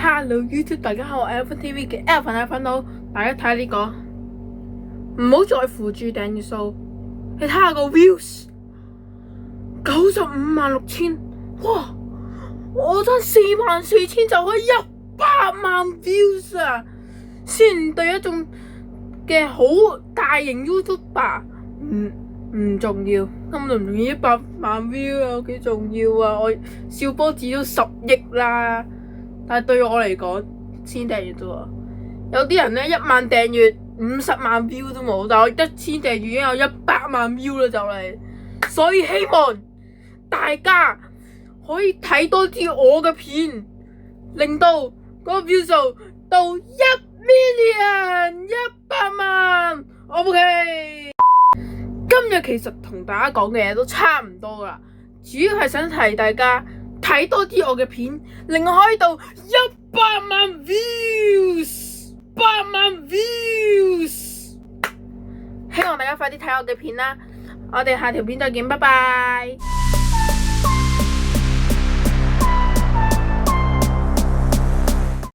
Hello YouTube，大家好，我係 Alvin TV 嘅 Alvin 佬，大家睇下呢個，唔好再扶住訂閱數，你睇下個 views 956000，哇！我爭44000就可以100萬 views 啊！先對一種嘅好大型 YouTuber 唔重要，根本唔重要，100萬 view 啊，幾重要啊！我笑波子都10億啦，但係對我嚟講，1000訂閱啫喎。有啲人呢1萬訂閱50萬 view 都冇，但係我1000訂閱已經有100萬 view 啦就嚟，所以希望大家可以睇多啲我嘅片，令到嗰個 view 數到1 million 100萬 ，OK。今日其實同大家講嘅嘢都差唔多啦，主要係想提大家睇多啲我嘅片，令我可以到100萬 views，100萬 views。希望大家快啲睇我嘅片啦，我哋下條片再見，拜拜。